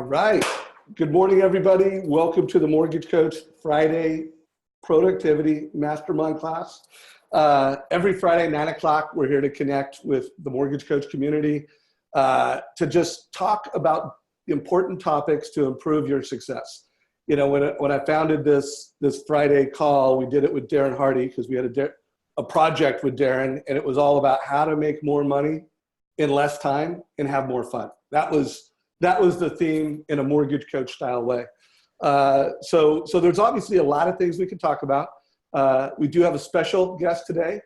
All right. Good morning, everybody. Welcome to the Mortgage Coach Friday Productivity Mastermind class. Every Friday, 9 o'clock, we're here to connect with the Mortgage Coach community to just talk about important topics to improve your success. You know, when I founded this Friday call, we did it with Darren Hardy because we had a project with Darren, and it was all about how to make more money in less time and have more fun. That was the theme in a mortgage coach style way. So there's obviously a lot of things we could talk about. We do have a special guest today,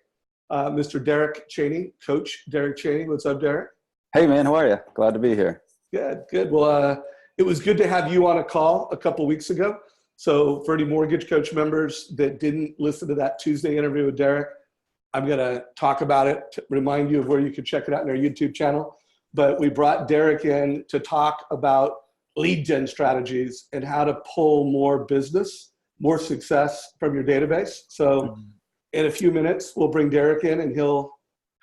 Mr. Deryck Cheney, Coach Deryck Cheney. What's up, Deryck? Hey man, how are you? Glad to be here. Good. Well, it was good to have you on a call a couple weeks ago. So for any mortgage coach members that didn't listen to that Tuesday interview with Deryck, I'm going to talk about it, to remind you of where you can check it out in our YouTube channel. But we brought Deryck in to talk about lead gen strategies and how to pull more business, more success from your database. So in a few minutes, we'll bring Deryck in and he'll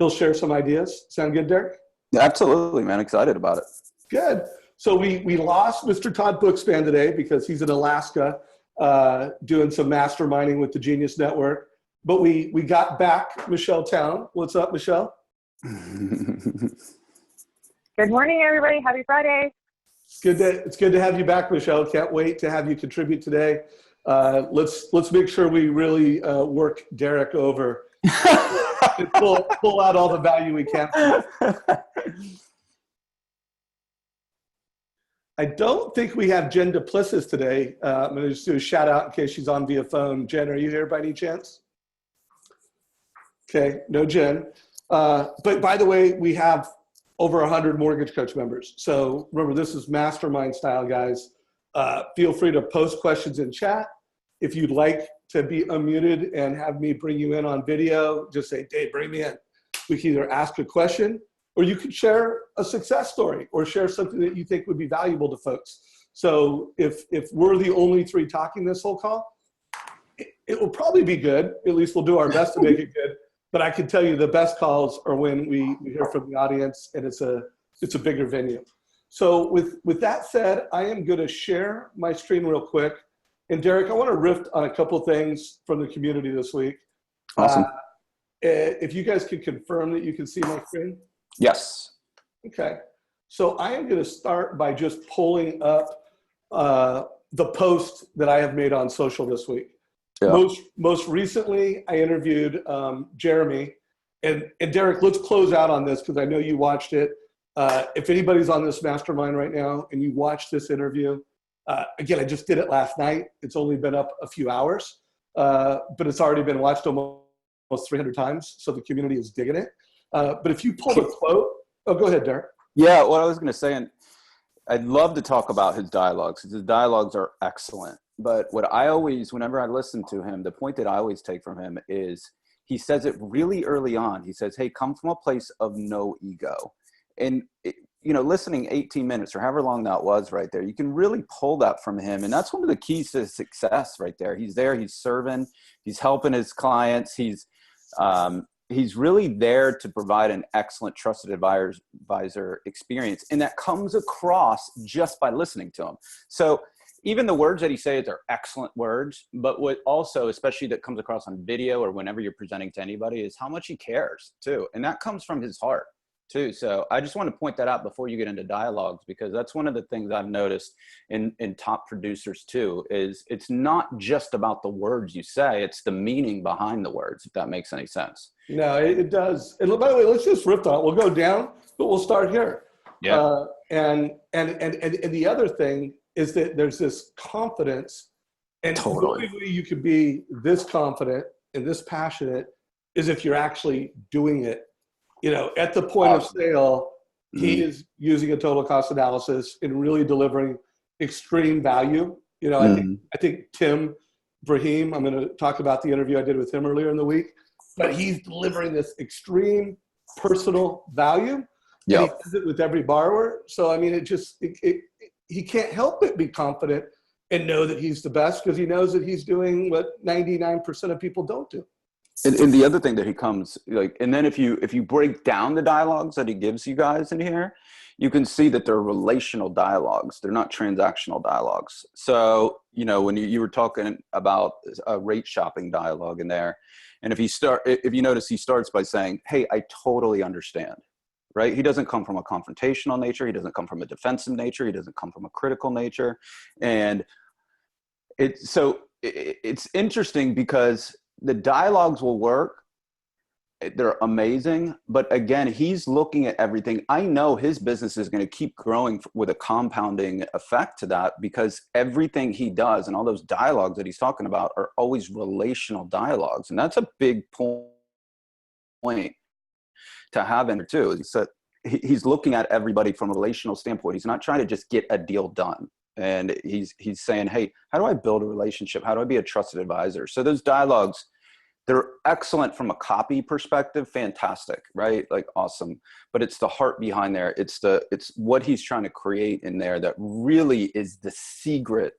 share some ideas. Sound good, Deryck? Yeah, absolutely, man. Excited about it. Good. So we lost Mr. Todd Bookspan today because he's in Alaska doing some masterminding with the Genius Network. But we got back Michelle Town. What's up, Michelle? Good morning, everybody. Happy Friday. It's good to have you back, Michelle. Can't wait to have you contribute today. Let's make sure we really work Deryck over and pull out all the value we can. I don't think we have Jen Duplessis today. I'm going to just do a shout out in case she's on via phone. Jen, are you here by any chance? Okay, no Jen. But by the way, we have over 100 mortgage coach members. So remember, this is mastermind style, guys. Feel free to post questions in chat. If you'd like to be unmuted and have me bring you in on video, just say, Dave, bring me in. We can either ask a question or you could share a success story or share something that you think would be valuable to folks. So if we're the only three talking this whole call, it will probably be good. At least we'll do our best to make it good. But I can tell you the best calls are when we hear from the audience and it's a bigger venue. So with that said, I am going to share my screen real quick. And Deryck, I want to riff on a couple things from the community this week. Awesome. If you guys could confirm that you can see my screen. Yes. Okay. So I am going to start by just pulling up the post that I have made on social this week. Yeah. Most recently, I interviewed Jeremy. And Deryck, let's close out on this because I know you watched it. If anybody's on this mastermind right now and you watched this interview, again, I just did it last night. It's only been up a few hours, but it's already been watched almost 300 times. So the community is digging it. But if you pull the quote, go ahead, Deryck. Yeah, what I was going to say, and I'd love to talk about his dialogues. His dialogues are excellent. But what I always, whenever I listen to him, the point that I always take from him is he says it really early on. He says, hey, come from a place of no ego. And, listening 18 minutes or however long that was right there, you can really pull that from him. And that's one of the keys to success right there. He's there, he's serving, he's helping his clients. He's really there to provide an excellent trusted advisor experience. And that comes across just by listening to him. So even the words that he says are excellent words, but what also, especially that comes across on video or whenever you're presenting to anybody, is how much he cares too. And that comes from his heart too. So I just want to point that out before you get into dialogues, because that's one of the things I've noticed in top producers too, is it's not just about the words you say, it's the meaning behind the words, if that makes any sense. No, it does. And by the way, let's just riff on it. We'll go down, but we'll start here. Yeah. And the other thing is that there's this confidence, and totally. The only way you could be this confident and this passionate is if you're actually doing it. At the point of sale, he is using a total cost analysis and really delivering extreme value. I think Tim Brahim, I'm going to talk about the interview I did with him earlier in the week, but he's delivering this extreme personal value. Yeah. He does it with every borrower. So, I mean, he can't help but be confident and know that he's the best because he knows that he's doing what 99% of people don't do. And the other thing that he comes like, and then if you break down the dialogues that he gives you guys in here, you can see that they're relational dialogues. They're not transactional dialogues. So, you know, when you were talking about a rate shopping dialogue in there, and if you notice, he starts by saying, hey, I totally understand, right? He doesn't come from a confrontational nature. He doesn't come from a defensive nature. He doesn't come from a critical nature. And it's interesting because the dialogues will work. They're amazing. But again, he's looking at everything. I know his business is going to keep growing with a compounding effect to that, because everything he does and all those dialogues that he's talking about are always relational dialogues. And that's a big point to have in there too. He's looking at everybody from a relational standpoint. He's not trying to just get a deal done. And he's saying, hey, how do I build a relationship? How do I be a trusted advisor? So those dialogues, they're excellent from a copy perspective. Fantastic, right? Like awesome. But it's the heart behind there. It's what he's trying to create in there that really is the secret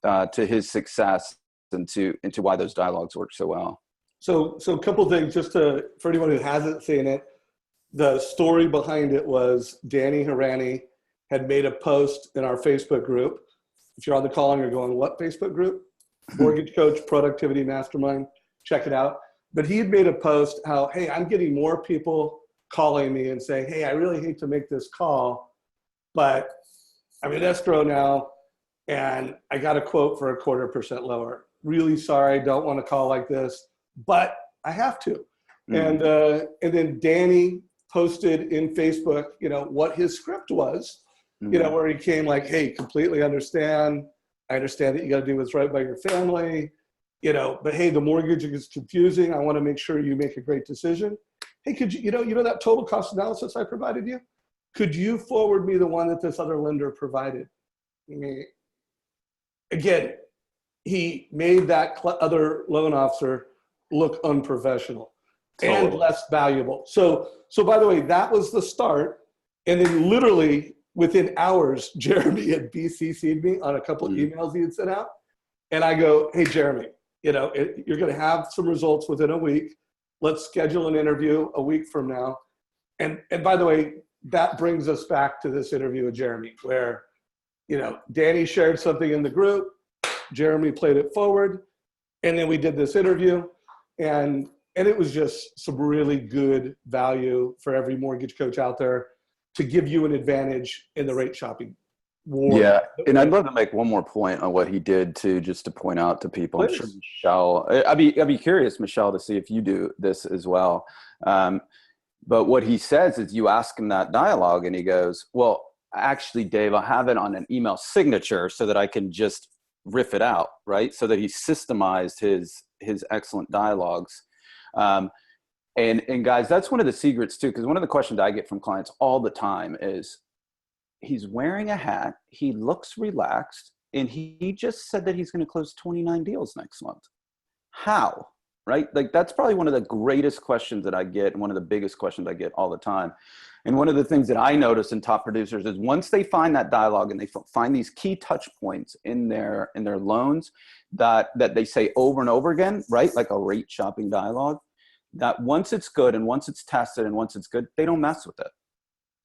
to his success and to why those dialogues work so well. So a couple of things just for anyone who hasn't seen it. The story behind it was Danny Harani had made a post in our Facebook group. If you're on the call and you're going, what Facebook group? Mortgage Coach Productivity Mastermind. Check it out. But he had made a post how, hey, I'm getting more people calling me and saying, hey, I really hate to make this call, but I'm in escrow now and I got a quote for 1/4% lower. Really sorry, don't want to call like this, but I have to. Mm-hmm. And then Danny posted in Facebook, you know, what his script was, mm-hmm. you know, where he came like, hey, completely understand. I understand that you got to do what's right by your family. You know, but hey, the mortgage is confusing. I want to make sure you make a great decision. Hey, could you know that total cost analysis I provided you? Could you forward me the one that this other lender provided? Again, he made that other loan officer look unprofessional and less valuable. So by the way, that was the start. And then literally within hours, Jeremy had BCC'd me on a couple of emails he had sent out. And I go, hey, Jeremy, you know, you're going to have some results within a week. Let's schedule an interview a week from now. And by the way, that brings us back to this interview with Jeremy, where, you know, Danny shared something in the group, Jeremy played it forward, and then we did this interview, and it was just some really good value for every mortgage coach out there to give you an advantage in the rate shopping war. Yeah, and I'd love to make one more point on what he did too, just to point out to people. Please. I'm sure Michelle, I'd be curious, Michelle, to see if you do this as well. But what he says is, you ask him that dialogue and he goes, well, actually, Dave, I have it on an email signature so that I can just riff it out, right? So that he systemized his excellent dialogues. And guys, that's one of the secrets too, because one of the questions I get from clients all the time is, he's wearing a hat, he looks relaxed, and he just said that he's going to close 29 deals next month. How? Right? Like, that's probably one of the greatest questions that I get, and one of the biggest questions I get all the time. And one of the things that I notice in top producers is, once they find that dialogue and they find these key touch points in their loans that they say over and over again, right? Like a rate shopping dialogue, that once it's good and once it's tested and once it's good, they don't mess with it.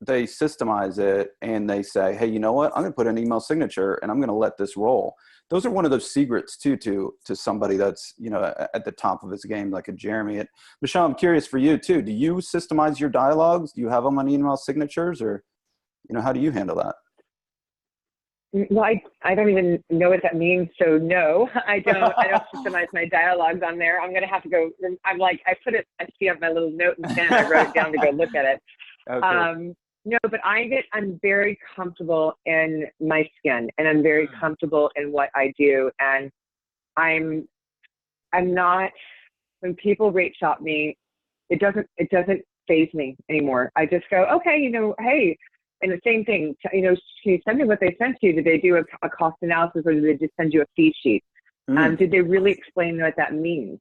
They systemize it and they say, hey, you know what? I'm going to put an email signature and I'm going to let this roll. Those are one of those secrets too, to somebody that's, you know, at the top of his game, like a Jeremy. Michelle, I'm curious for you too. Do you systemize your dialogues? Do you have them on email signatures, or, you know, how do you handle that? Well, I don't even know what that means. So no, I don't systemize my dialogues on there. I'm going to have to go. I'm like, I see up my little note and pen. I wrote it down to go look at it. Okay. No, but I'm very comfortable in my skin, and I'm very comfortable in what I do. And I'm not, when people rate shop me, it doesn't faze me anymore. I just go, okay, you know, hey, and the same thing, you know, can you send me what they sent you? Did they do a cost analysis, or did they just send you a fee sheet? Did they really explain what that means?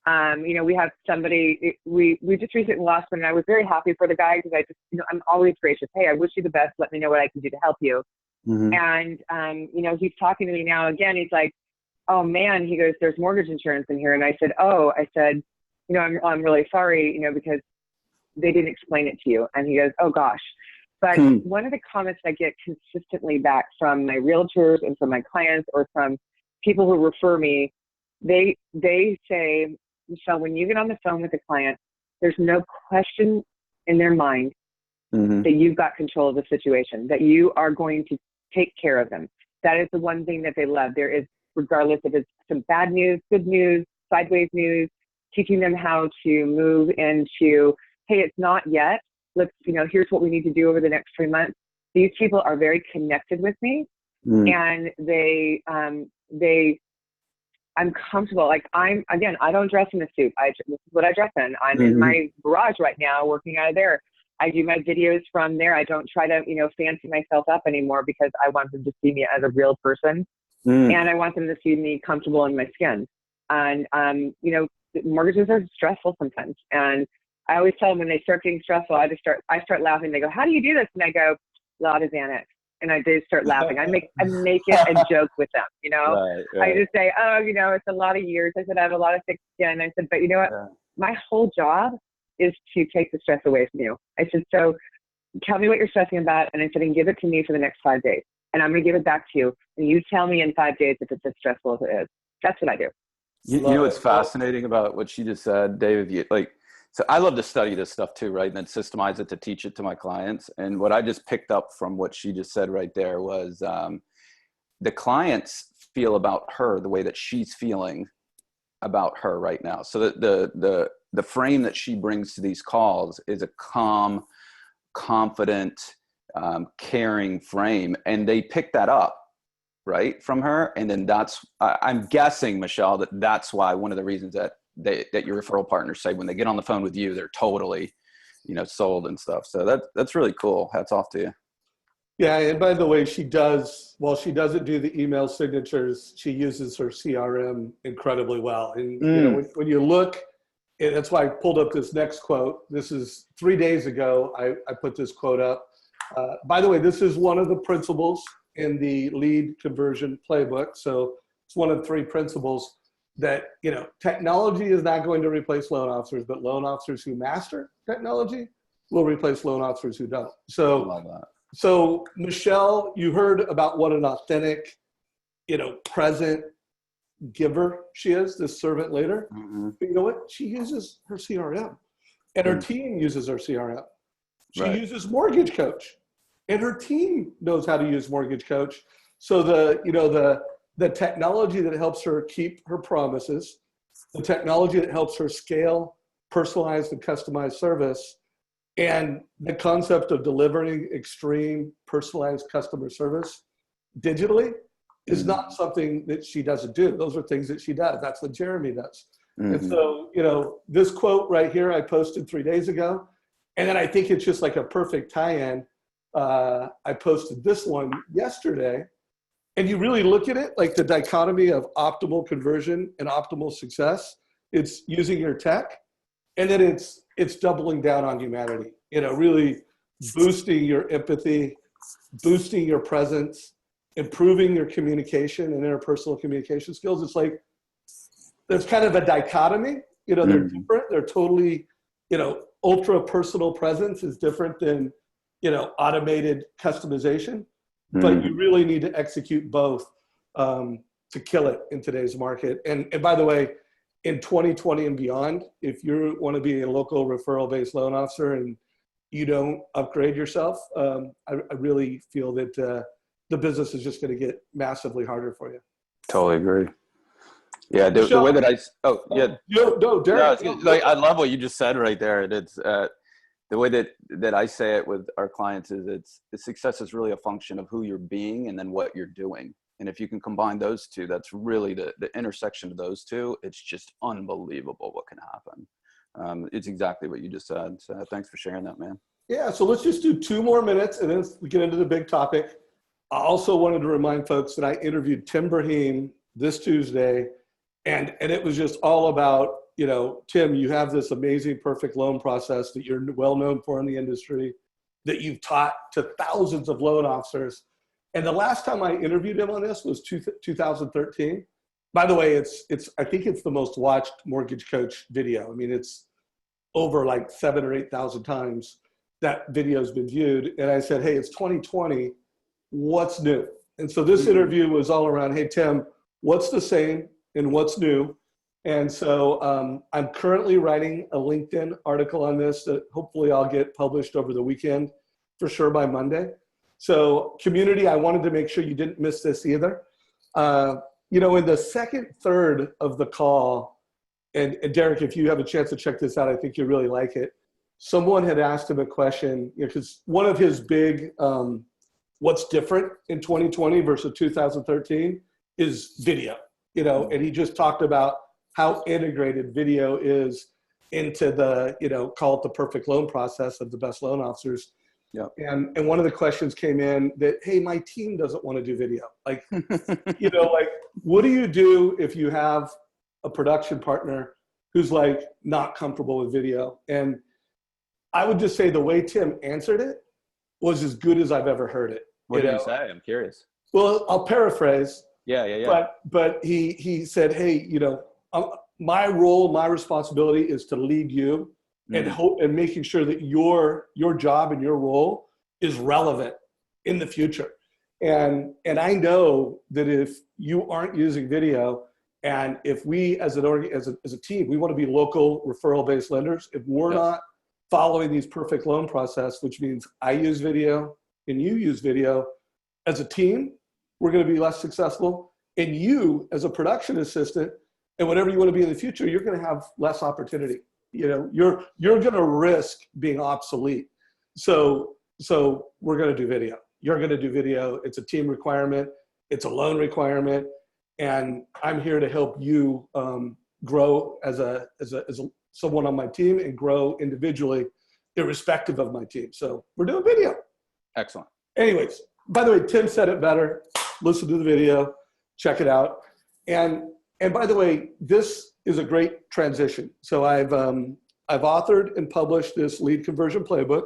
You know, we have somebody, we just recently lost one, and I was very happy for the guy, because I just, you know, I'm always gracious. Hey, I wish you the best. Let me know what I can do to help you. Mm-hmm. And, you know, he's talking to me now again. He's like, oh man, he goes, there's mortgage insurance in here. And I said, you know, I'm really sorry, you know, because they didn't explain it to you. And he goes, oh gosh. But one of the comments I get consistently back from my realtors and from my clients or from people who refer me, they say, Michelle, when you get on the phone with a client, there's no question in their mind that you've got control of the situation, that you are going to take care of them. That is the one thing that they love. There is, regardless if it's some bad news, good news, sideways news, teaching them how to move into, hey, it's not yet. Let's, here's what we need to do over the next 3 months. These people are very connected with me, and I'm comfortable. Like I don't dress in a suit. This is what I dress in. I'm in my garage right now, working out of there. I do my videos from there. I don't try to, fancy myself up anymore because I want them to see me as a real person, and I want them to see me comfortable in my skin. And mortgages are stressful sometimes, and I always tell them when they start getting stressful, I start laughing. They go, "How do you do this?" And I go, "Law of Xanax." And I just start laughing. I make it a joke with them, Right. I just say, "Oh, it's a lot of years." I said, "I have a lot of thick skin." I said, "But you know what? Yeah. My whole job is to take the stress away from you." I said, "So tell me what you're stressing about." And I said, "And give it to me for the next 5 days. And I'm going to give it back to you. And you tell me in 5 days if it's as stressful as it is." That's what I do. You know what's fascinating about what she just said, Dave? So I love to study this stuff too, right? And then systemize it to teach it to my clients. And what I just picked up from what she just said right there was the clients feel about her the way that she's feeling about her right now. So the frame that she brings to these calls is a calm, confident, caring frame. And they pick that up, right, from her. And then I'm guessing, Michelle, that's why one of the reasons that your referral partners say when they get on the phone with you, they're totally, sold and stuff. So that's really cool. Hats off to you. Yeah. And by the way, she doesn't do the email signatures, she uses her CRM incredibly well. And when you look, and that's why I pulled up this next quote. This is 3 days ago. I put this quote up. By the way, this is one of the principles in the lead conversion playbook. So it's one of 3 principles that, technology is not going to replace loan officers, but loan officers who master technology will replace loan officers who don't. So Michelle, you heard about what an authentic, present giver she is, this servant leader. But you know what? She uses her CRM, and her team uses her CRM. She uses Mortgage Coach, and her team knows how to use Mortgage Coach. So the technology that helps her keep her promises, the technology that helps her scale personalized and customized service, and the concept of delivering extreme personalized customer service digitally is not something that she doesn't do. Those are things that she does. That's what Jeremy does. And so, this quote right here, I posted 3 days ago. And then I think it's just like a perfect tie-in. I posted this one yesterday. And you really look at it, like the dichotomy of optimal conversion and optimal success. It's using your tech, and then it's doubling down on humanity, really boosting your empathy, boosting your presence, improving your communication and interpersonal communication skills. It's like there's kind of a dichotomy. They're different. They're totally, ultra personal presence is different than, automated customization. But you really need to execute both to kill it in today's market. And by the way, in 2020 and beyond, if you want to be a local referral-based loan officer and you don't upgrade yourself, I really feel that the business is just going to get massively harder for you. Totally agree. Yeah, the way that Deryck. I love what you just said right there. And it's the way that I say it with our clients is success is really a function of who you're being and then what you're doing. And if you can combine those two, that's really the intersection of those two. It's just unbelievable what can happen. It's exactly what you just said. So thanks for sharing that, man. Yeah, so let's just do 2 more minutes and then we get into the big topic. I also wanted to remind folks that I interviewed Timberteam this Tuesday, and it was just all about, Tim, you have this amazing perfect loan process that you're well known for in the industry, that you've taught to thousands of loan officers. And the last time I interviewed him on this was 2013. By the way, I think it's the most watched Mortgage Coach video. I mean, it's over like 7,000 or 8,000 times. that video's been viewed. And I said, hey, it's 2020. What's new? And so this interview was all around, hey, Tim, what's the same and what's new? And so I'm currently writing a LinkedIn article on this that hopefully I'll get published over the weekend, for sure by Monday. So community, I wanted to make sure you didn't miss this either. You know, in the second third of the call, and Deryck, if you have a chance to check this out, I think you'll really like it. Someone had asked him a question, because one of his big, what's different in 2020 versus 2013 is video, you know, and he just talked about how integrated video is into the, you know, call it the perfect loan process of the best loan officers. Yeah. And one of the questions came in that, hey, my team doesn't want to do video. Like, you know, like, what do you do if you have a production partner who's like not comfortable with video? And I would just say the way Tim answered it was as good as I've ever heard it. What did he say? I'm curious. Well, I'll paraphrase. Yeah. But he said, hey, you know, my role, my responsibility is to lead you and hope and making sure that your job and your role is relevant in the future. And I know that if you aren't using video, and if we as a team, we want to be local referral-based lenders, if we're not following these perfect loan process, which means I use video and you use video, as a team, we're going to be less successful. And you, as a production assistant, and whatever you want to be in the future, you're going to have less opportunity. You know, you're going to risk being obsolete. So we're going to do video. You're going to do video. It's a team requirement. It's a loan requirement. And I'm here to help you grow as someone on my team and grow individually, irrespective of my team. So we're doing video. Excellent. Anyways, by the way, Tim said it better. Listen to the video, check it out. And by the way, this is a great transition. So I've authored and published this lead conversion playbook.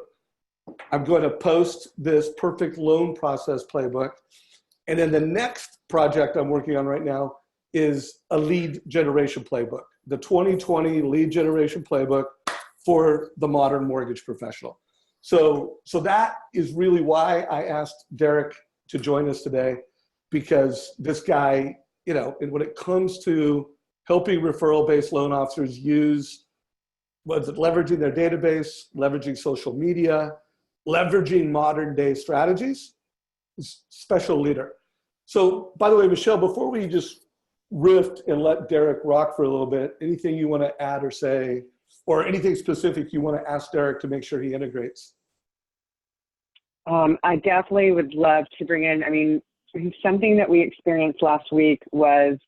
I'm going to post this perfect loan process playbook. And then the next project I'm working on right now is a lead generation playbook, the 2020 lead generation playbook for the modern mortgage professional. So that is really why I asked Deryck to join us today, because this guy, you know, and when it comes to helping referral-based loan officers use, leveraging their database, leveraging social media, leveraging modern day strategies, special leader. So by the way, Michelle, before we just riff and let Deryck rock for a little bit, anything you want to add or say, or anything specific you want to ask Deryck to make sure he integrates? I definitely would love to bring in, I mean, something that we experienced last week was,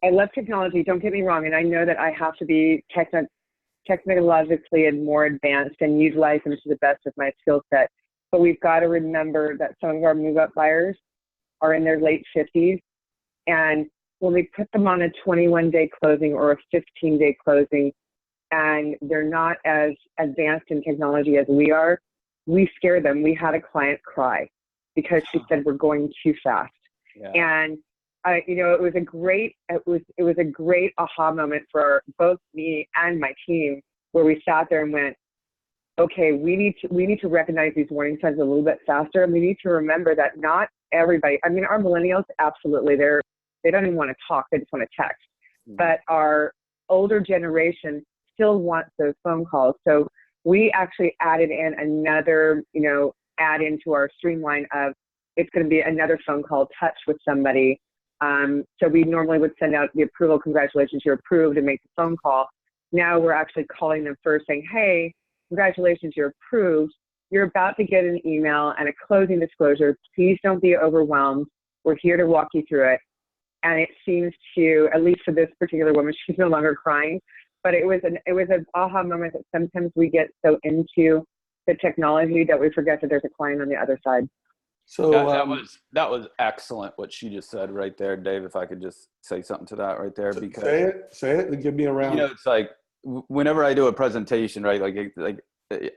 I love technology, don't get me wrong, and I know that I have to be technologically and more advanced and utilize them to the best of my skill set. But we've got to remember that some of our move-up buyers are in their late 50s. And when we put them on a 21-day closing or a 15-day closing, and they're not as advanced in technology as we are, we scare them. We had a client cry because she said we're going too fast. Yeah. And you know, it was a great aha moment for both me and my team, where we sat there and went, okay, we need to recognize these warning signs a little bit faster, and we need to remember that not everybody. I mean, our millennials, absolutely, they don't even want to talk; they just want to text. Mm-hmm. But our older generation still wants those phone calls. So we actually added in another, you know, add into our streamline of it's going to be another phone call touch with somebody. So we normally would send out the approval, congratulations, you're approved, and make the phone call. Now we're actually calling them first saying, hey, congratulations, you're approved. You're about to get an email and a closing disclosure. Please don't be overwhelmed. We're here to walk you through it. And it seems to, at least for this particular woman, she's no longer crying, but it was an aha moment that sometimes we get so into the technology that we forget that there's a client on the other side. So that was excellent what she just said right there, Dave. If I could just say something to that right there, because say it, and give me a round. You know, it's like whenever I do a presentation, right? Like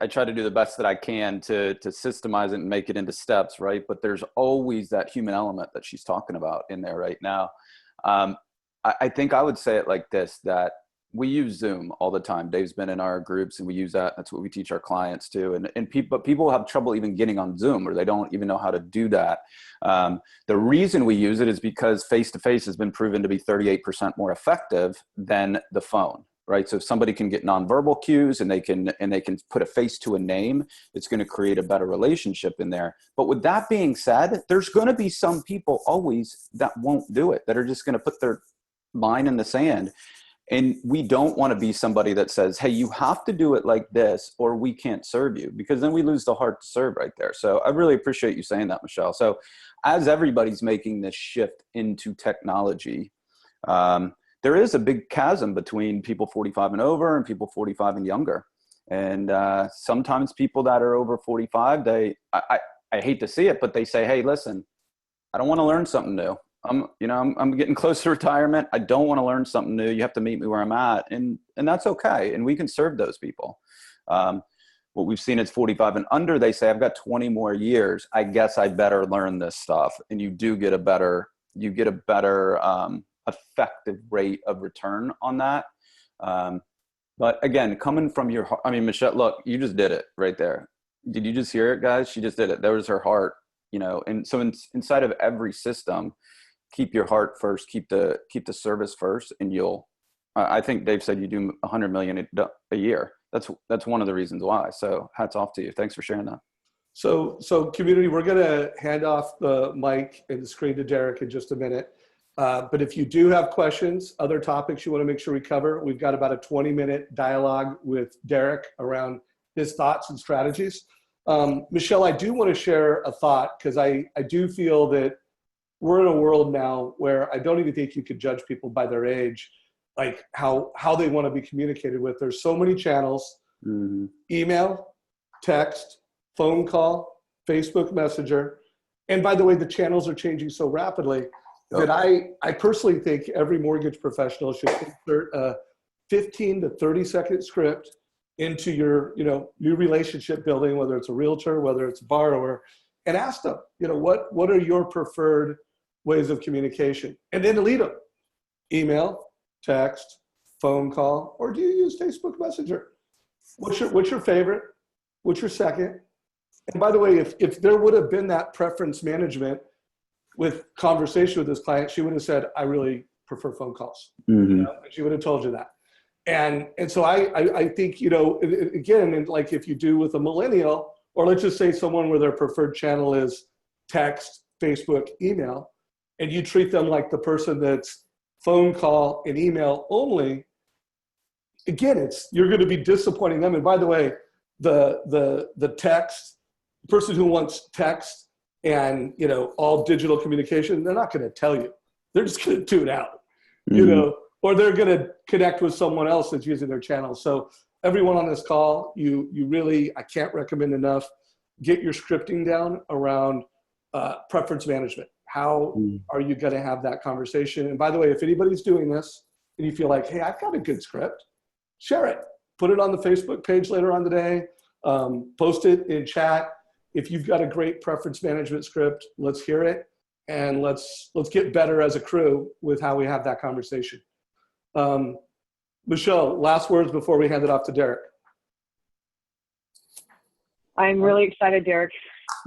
I try to do the best that I can to systemize it and make it into steps, right? But there's always that human element that she's talking about in there right now. I think I would say it like this: that we use Zoom all the time. Dave's been in our groups and we use that. That's what we teach our clients too. And people have trouble even getting on Zoom, or they don't even know how to do that. The reason we use it is because face-to-face has been proven to be 38% more effective than the phone, right? So if somebody can get nonverbal cues and they can put a face to a name, it's going to create a better relationship in there. But with that being said, there's going to be some people always that won't do it, that are just going to put their line in the sand. And we don't want to be somebody that says, hey, you have to do it like this or we can't serve you, because then we lose the heart to serve right there. So I really appreciate you saying that, Michelle. So as everybody's making this shift into technology, there is a big chasm between people 45 and over and people 45 and younger. And sometimes people that are over 45, I hate to see it, but they say, hey, listen, I don't want to learn something new. I'm getting close to retirement. I don't want to learn something new. You have to meet me where I'm at. And that's okay. And we can serve those people. What we've seen is 45 and under, they say, I've got 20 more years. I guess I better learn this stuff. And you do get a better effective rate of return on that. But again, coming from your heart, I mean, Michelle, look, you just did it right there. Did you just hear it, guys? She just did it. There was her heart, and so inside of every system, keep your heart first, keep the service first, and I think Dave said you do 100 million a year. That's one of the reasons why. So hats off to you. Thanks for sharing that. So community, we're going to hand off the mic and the screen to Deryck in just a minute. But if you do have questions, other topics you want to make sure we cover, we've got about a 20-minute dialogue with Deryck around his thoughts and strategies. Michelle, I do want to share a thought, because I do feel that we're in a world now where I don't even think you could judge people by their age, like how they want to be communicated with. There's so many channels, email, text, phone call, Facebook Messenger. And by the way, the channels are changing so rapidly that I personally think every mortgage professional should insert a 15 to 30-second script into your new relationship building, whether it's a realtor, whether it's a borrower, and ask them, what are your preferred ways of communication? And then lead them. Email, text, phone call, or do you use Facebook Messenger? What's your favorite? What's your second? And by the way, if there would have been that preference management with conversation with this client, she would have said, I really prefer phone calls. She would have told you that. And so I think, again, like if you do with a millennial, or let's just say someone where their preferred channel is text, Facebook, email, and you treat them like the person that's phone call and email only, again, you're going to be disappointing them. And by the way, the text, person who wants text and, all digital communication, they're not going to tell you. They're just going to tune out, or they're going to connect with someone else that's using their channel. So everyone on this call, you really, I can't recommend enough, get your scripting down around preference management. How are you going to have that conversation? And by the way, if anybody's doing this and you feel like, hey, I've got a good script, share it. Put it on the Facebook page later on today. Post it in chat. If you've got a great preference management script, let's hear it. And let's get better as a crew with how we have that conversation. Michelle, last words before we hand it off to Deryck. I'm really excited, Deryck.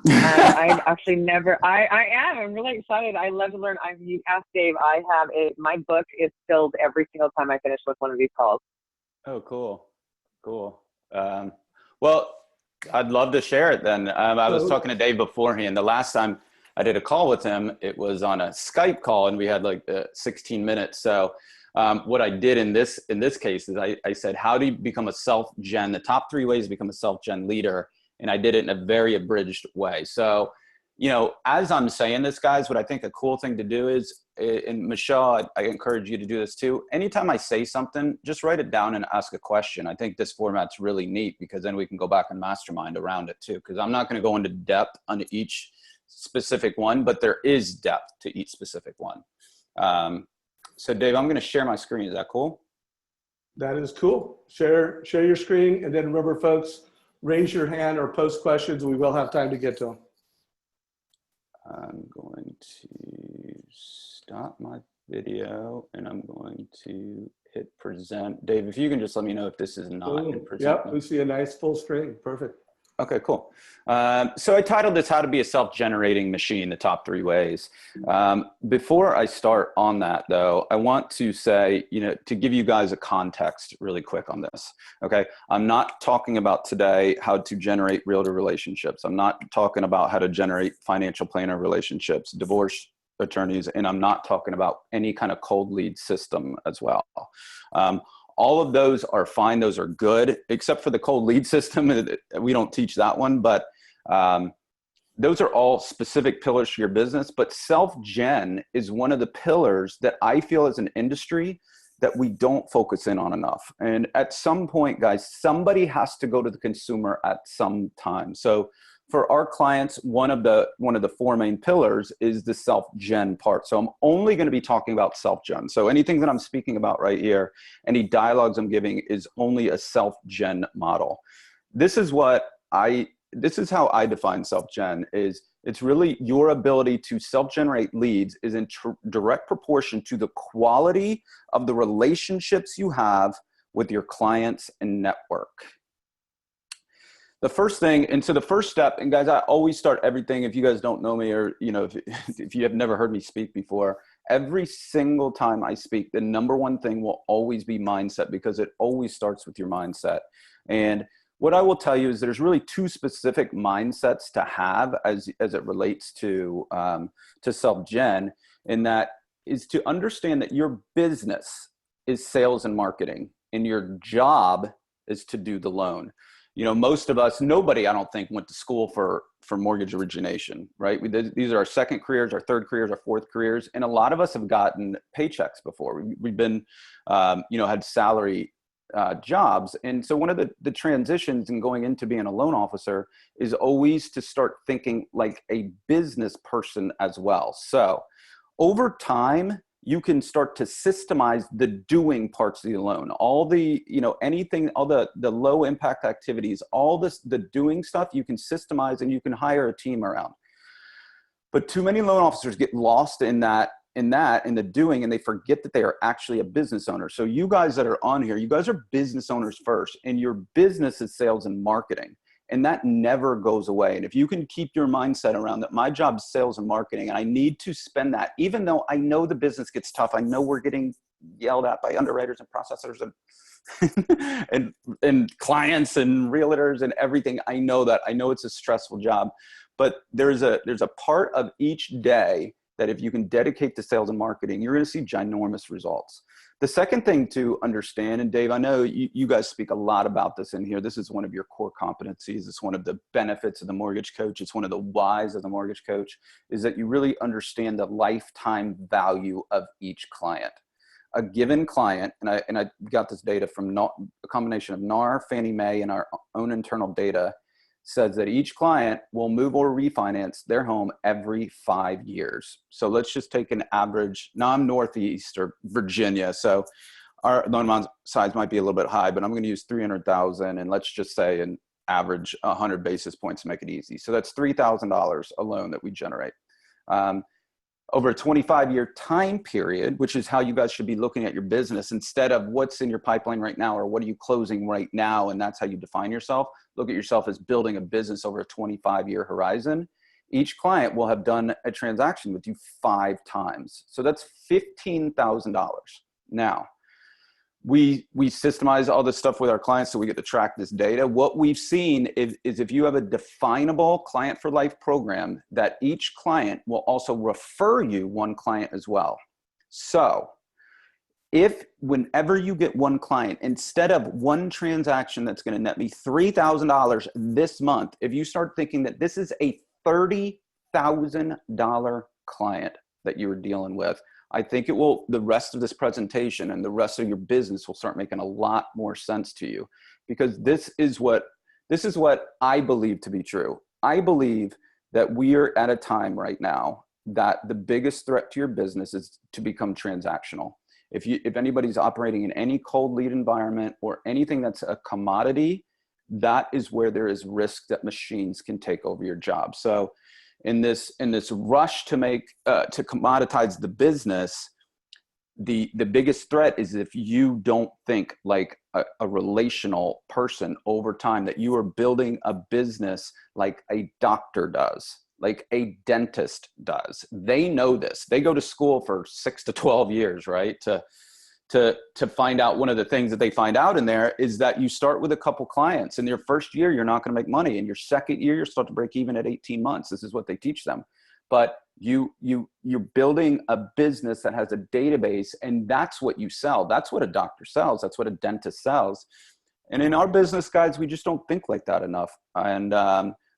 I actually never, I'm really excited. I love to learn. You asked Dave, my book is filled every single time I finish with one of these calls. Oh, cool. Well, I'd love to share it then. I was talking to Dave beforehand. The last time I did a call with him, it was on a Skype call and we had like 16 minutes. So what I did in this case is I said, how do you become a self-gen, the top 3 ways to become a self-gen leader? And I did it in a very abridged way. So, as I'm saying this, guys, what I think a cool thing to do is, and Michelle, I encourage you to do this too. Anytime I say something, just write it down and ask a question. I think this format's really neat because then we can go back and mastermind around it too. Because I'm not going to go into depth on each specific one, but there is depth to each specific one. So Dave, I'm going to share my screen. Is that cool? That is cool. Share your screen. And then remember, folks, raise your hand or post questions. We will have time to get to them. I'm going to stop my video and I'm going to hit present. Dave, if you can just let me know if this is not in present. Yep, we see a nice full screen. Perfect. Okay, cool. So I titled this How to Be a Self-Generating Machine, the top 3 ways. Before I start on that though, I want to say, to give you guys a context really quick on this. Okay. I'm not talking about today how to generate realtor relationships. I'm not talking about how to generate financial planner relationships, divorce attorneys, and I'm not talking about any kind of cold lead system as well. All of those are fine. Those are good, except for the cold lead system. We don't teach that one, but those are all specific pillars for your business. But self-gen is one of the pillars that I feel as an industry that we don't focus in on enough. And at some point, guys, somebody has to go to the consumer at some time. So for our clients, one of the 4 main pillars is the self-gen part. So I'm only going to be talking about self-gen. So anything that I'm speaking about right here, any dialogues I'm giving is only a self-gen model. This is how I define self-gen. It's really your ability to self-generate leads is in direct proportion to the quality of the relationships you have with your clients and network. The first thing, and so the first step, and guys, I always start everything, if you guys don't know me or, if you have never heard me speak before, every single time I speak, the number one thing will always be mindset, because it always starts with your mindset. And what I will tell you is there's really 2 specific mindsets to have as it relates to self-gen, and that is to understand that your business is sales and marketing, and your job is to do the loan. Most of us, nobody, I don't think, went to school for mortgage origination, right? These are our second careers, our third careers, our fourth careers. And a lot of us have gotten paychecks before. We've been, had salary jobs. And so one of the transitions in going into being a loan officer is always to start thinking like a business person as well. So over time, you can start to systemize the doing parts of the loan, all the, anything, all the low impact activities, all the doing stuff you can systemize and you can hire a team around. But too many loan officers get lost in the doing, and they forget that they are actually a business owner. So you guys that are on here, you guys are business owners first, and your business is sales and marketing. And that never goes away. And if you can keep your mindset around that, my job is sales and marketing, and I need to spend that, even though I know the business gets tough. I know we're getting yelled at by underwriters and processors and and clients and realtors and everything. I know that. I know it's a stressful job, but there's a part of each day that if you can dedicate to sales and marketing, you're going to see ginormous results. The second thing to understand, and Dave, I know you guys speak a lot about this in here. This is one of your core competencies. It's one of the benefits of the mortgage coach. It's one of the whys of the mortgage coach, is that you really understand the lifetime value of each client. A given client, and I got this data from a combination of NAR, Fannie Mae, and our own internal data, says that each client will move or refinance their home every 5 years. So let's just take an average. Now I'm Northeast or Virginia, so our loan amount size might be a little bit high, but I'm going to use 300,000, and let's just say an average 100 basis points to make it easy. So that's $3,000 a loan that we generate. Over a 25-year time period, which is how you guys should be looking at your business instead of what's in your pipeline right now or what are you closing right now, and that's how you define yourself. Look at yourself as building a business over a 25-year horizon. Each client will have done a transaction with you 5 times. So that's $15,000. Now, we systemize all this stuff with our clients so we get to track this data. What we've seen is if you have a definable client for life program, that each client will also refer you one client as well. So if whenever you get one client, instead of one transaction that's going to net me $3,000 this month, if you start thinking that this is a $30,000 client that you're dealing with, I think it will, the rest of this presentation and the rest of your business will start making a lot more sense to you, because this is what I believe to be true. I believe that we are at a time right now that the biggest threat to your business is to become transactional. If anybody's operating in any cold lead environment or anything that's a commodity, that is where there is risk that machines can take over your job. So in this rush to commoditize the business, the biggest threat is if you don't think like a relational person over time, that you are building a business like a doctor does, like a dentist does. They know this. They go to school for 6 to 12 years, right? To find out. One of the things that they find out in there is that you start with a couple clients. In your first year, you're not going to make money. In your second year, you start to break even at 18 months. This is what they teach them. But you're building a business that has a database, and that's what you sell. That's what a doctor sells. That's what a dentist sells. And in our business, guys, we just don't think like that enough. And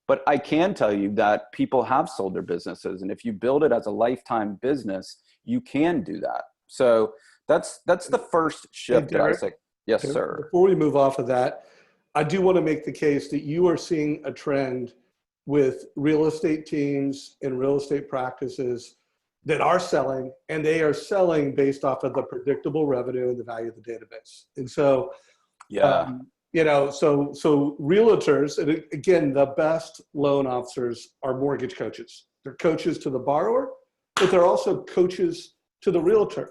but I can tell you that people have sold their businesses, and if you build it as a lifetime business, you can do that. So that's the first shift that I say. Yes, sir. Before we move off of that, I do want to make the case that you are seeing a trend with real estate teams and real estate practices that are selling, and they are selling based off of the predictable revenue and the value of the database. And so, you know, so realtors, and again, the best loan officers are mortgage coaches. They're coaches to the borrower, but they're also coaches to the realtor.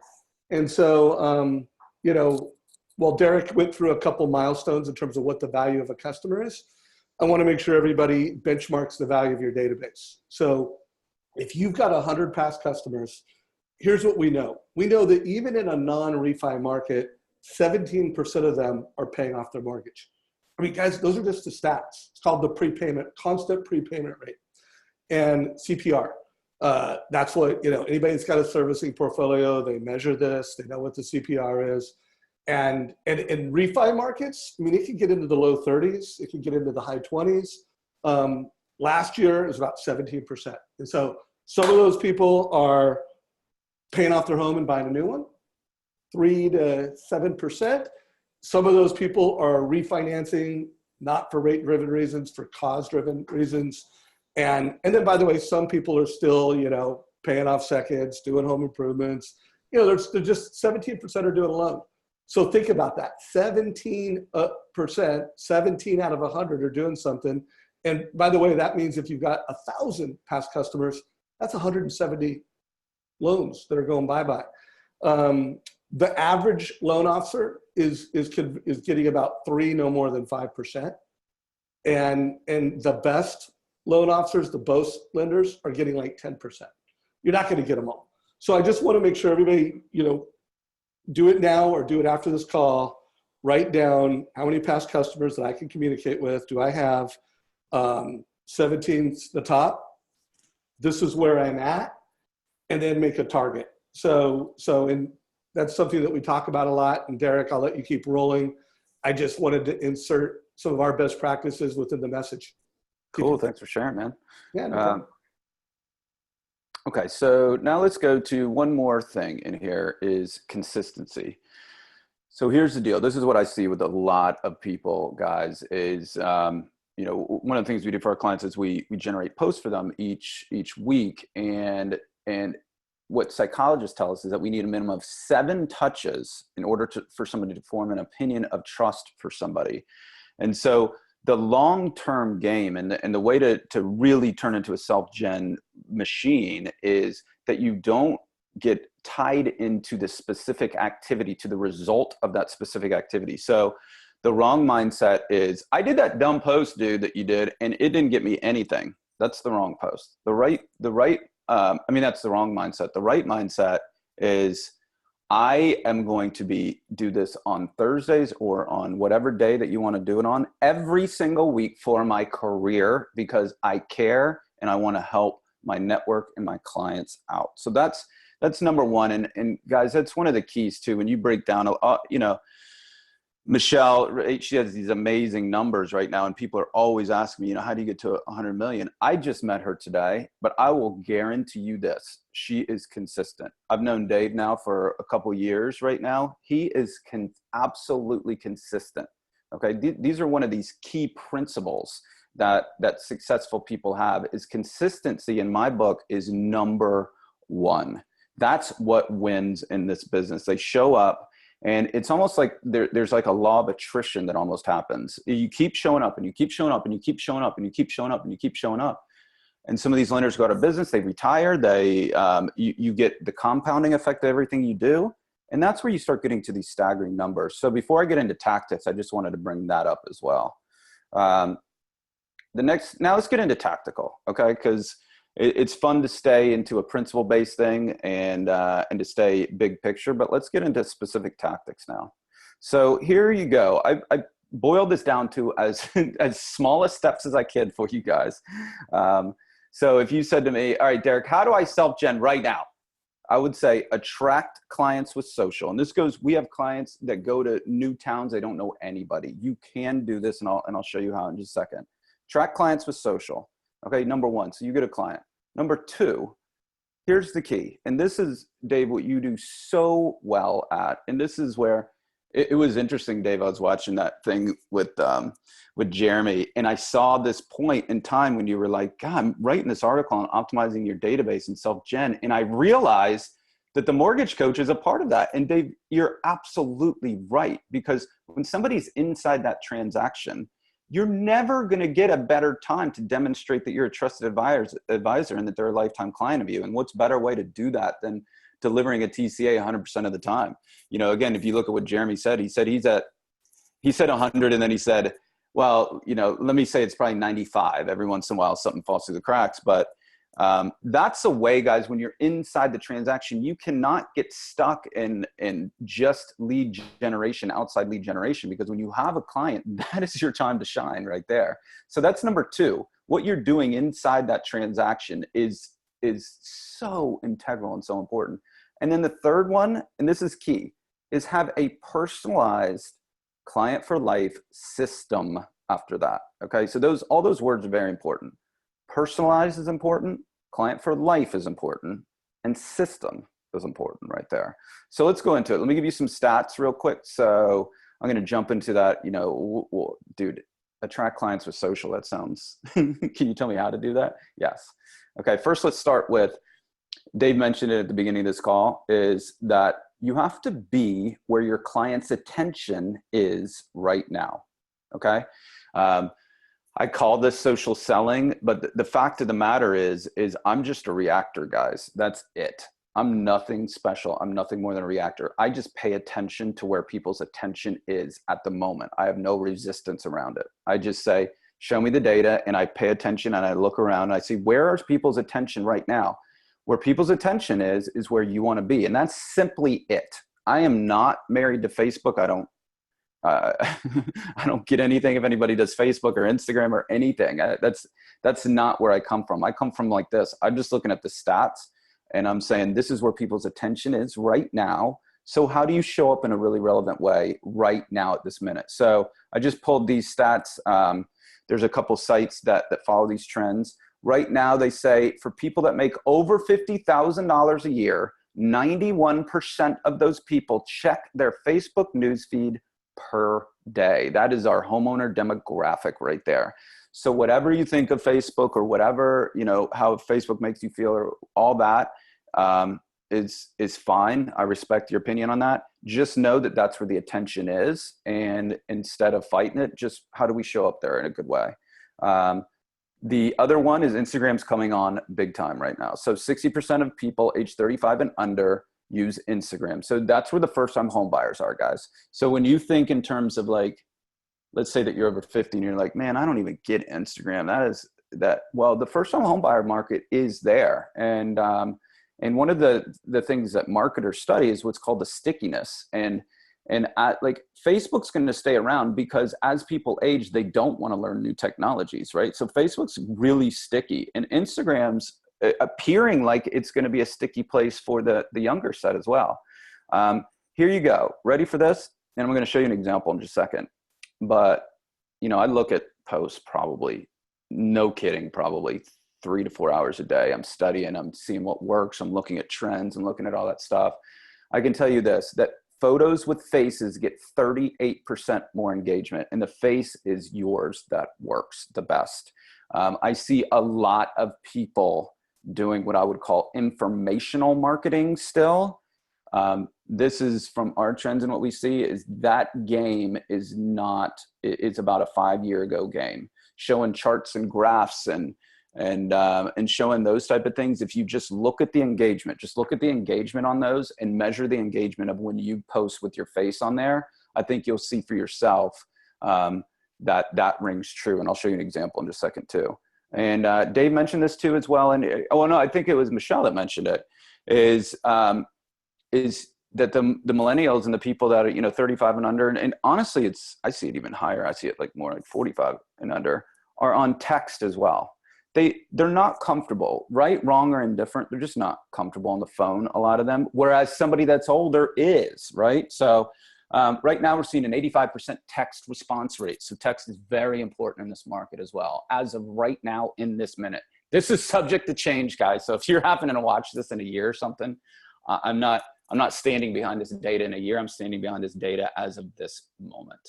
And so, you know, while Deryck went through a couple milestones in terms of what the value of a customer is, I want to make sure everybody benchmarks the value of your database. So if you've got 100 past customers, here's what we know. We know that even in a non-refi market, 17% of them are paying off their mortgage. I mean, guys, those are just the stats. It's called the prepayment, constant prepayment rate, and CPR. That's what, you know, anybody that's got a servicing portfolio, they measure this, they know what the CPR is. And in refi markets, I mean, it can get into the low 30s, it can get into the high 20s. Last year it was about 17%. And so some of those people are paying off their home and buying a new one, 3 to 7%. Some of those people are refinancing, not for rate-driven reasons, for cause-driven reasons. And then, by the way, some people are still, you know, paying off seconds, doing home improvements. You know, they're just 17% are doing a loan. So think about that. 17%, 17 out of 100 are doing something. And by the way, that means if you've got 1,000 past customers, that's 170 loans that are going bye-bye. The average loan officer is getting about 3, no more than 5%. And the best loan officers, the best lenders, are getting like 10%. You're not going to get them all. So I just want to make sure everybody, you know, do it now or do it after this call. Write down how many past customers that I can communicate with. Do I have 17's the top? This is where I'm at, and then make a target. So and that's something that we talk about a lot. And Deryck, I'll let you keep rolling. I just wanted to insert some of our best practices within the message. Cool. Thanks for sharing, man. Yeah. No problem. Okay, so now let's go to one more thing in here is consistency. So here's the deal. This is what I see with a lot of people, guys, is, you know, one of the things we do for our clients is we generate posts for them each week. And what psychologists tell us is that we need a minimum of 7 touches in order for somebody to form an opinion of trust for somebody. And so the long-term game and the way to really turn into a self-gen machine is that you don't get tied into the specific activity, to the result of that specific activity. So the wrong mindset is, I did that dumb post, dude, that you did, and it didn't get me anything. That's the wrong post. That's the wrong mindset. The right mindset is, I am going to do this on Thursdays or on whatever day that you want to do it on every single week for my career, because I care and I want to help my network and my clients out. So that's number one. And guys, that's one of the keys too. When you break down, you know, Michelle, she has these amazing numbers right now, and people are always asking me, you know, how do you get to 100 million? I just met her today, but I will guarantee you this. She is consistent. I've known Dave now for a couple years right now. He is absolutely consistent. Okay. These are one of these key principles that successful people have. Is consistency, in my book, is number one. That's what wins in this business. They show up. And it's almost like there's like a law of attrition that almost happens. You keep showing up and you keep showing up and you keep showing up and you keep showing up and you keep showing up. And some of these lenders go out of business, they retire, you get the compounding effect of everything you do. And that's where you start getting to these staggering numbers. So before I get into tactics, I just wanted to bring that up as well. Now let's get into tactical, okay? Because it's fun to stay into a principle-based thing and to stay big picture, but let's get into specific tactics now. So here you go. I boiled this down to as small as steps as I could for you guys. So if you said to me, all right, Deryck, how do I self-gen right now? I would say attract clients with social. And this goes, we have clients that go to new towns. They don't know anybody. You can do this, and I'll show you how in just a second. Attract clients with social. Okay, number one, so you get a client. Number two, here's the key. And this is, Dave, what you do so well at. And this is where it was interesting, Dave. I was watching that thing with Jeremy, and I saw this point in time when you were like, God, I'm writing this article on optimizing your database and self-gen. And I realized that the mortgage coach is a part of that. And Dave, you're absolutely right, because when somebody's inside that transaction, you're never going to get a better time to demonstrate that you're a trusted advisor and that they're a lifetime client of you. And what's better way to do that than delivering a TCA 100% of the time? You know, again, if you look at what Jeremy said, he said 100, and then he said, well, you know, let me say it's probably 95. Every once in a while, something falls through the cracks. But that's a way, guys, when you're inside the transaction, you cannot get stuck in just lead generation, outside lead generation, because when you have a client, that is your time to shine right there. So that's number two. What you're doing inside that transaction is so integral and so important. And then the third one, and this is key, is have a personalized client for life system after that. Okay, so all those words are very important. Personalized is important, client for life is important, and system is important right there. So let's go into it. Let me give you some stats real quick. So I'm going to jump into that. You know, dude, attract clients with social. That sounds, can you tell me how to do that? Yes. Okay, first let's start with, Dave mentioned it at the beginning of this call, is that you have to be where your client's attention is right now. Okay. I call this social selling, but the fact of the matter is I'm just a reactor, guys. That's it. I'm nothing special. I'm nothing more than a reactor. I just pay attention to where people's attention is at the moment. I have no resistance around it. I just say, show me the data, and I pay attention, and I look around and I see, where is people's attention right now? Where people's attention is where you want to be. And that's simply it. I am not married to Facebook. I don't get anything if anybody does Facebook or Instagram or anything. That's not where I come from. I come from like this. I'm just looking at the stats, and I'm saying, this is where people's attention is right now. So how do you show up in a really relevant way right now at this minute? So I just pulled these stats. There's a couple sites that follow these trends. Right now, they say for people that make over $50,000 a year, 91% of those people check their Facebook newsfeed per day. That is our homeowner demographic right there. So whatever you think of Facebook, or whatever, you know, how Facebook makes you feel, or all that is fine. I respect your opinion on that. Just know that that's where the attention is. And instead of fighting it, just how do we show up there in a good way? The other one is Instagram's coming on big time right now. So 60% of people age 35 and under use Instagram. So that's where the first time home buyers are, guys. So when you think in terms of, like, let's say that you're over 50 and you're like, man, I don't even get Instagram. Well, the first time home buyer market is there. And one of the things that marketers study is what's called the stickiness. And like, Facebook's going to stay around because as people age, they don't want to learn new technologies, right? So Facebook's really sticky, and Instagram's appearing like it's going to be a sticky place for the younger set as well. Here you go. Ready for this? And I'm going to show you an example in just a second. But, you know, I look at posts probably, no kidding, probably 3 to 4 hours a day. I'm studying, I'm seeing what works. I'm looking at trends and looking at all that stuff. I can tell you this, that photos with faces get 38% more engagement, and the face is yours that works the best. I see a lot of people doing what I would call informational marketing still. This is from our trends, and what we see is that game is not, it's about a 5 year ago game, showing charts and graphs and and showing those type of things. If you just look at the engagement, on those and measure the engagement of when you post with your face on there, I think you'll see for yourself that rings true. And I'll show you an example in just a second too. And Dave mentioned this too as well. And oh no, I think it was Michelle that mentioned it, is that the millennials and the people that are, 35 and under, and honestly, I see it even higher. I see it like more like 45 and under, are on text as well. They're not comfortable, right, wrong, or indifferent. They're just not comfortable on the phone, a lot of them, whereas somebody that's older is, right? So right now we're seeing an 85% text response rate. So text is very important in this market as well, as of right now in this minute. This is subject to change, guys. So if you're happening to watch this in a year or something, I'm not standing behind this data in a year. I'm standing behind this data as of this moment.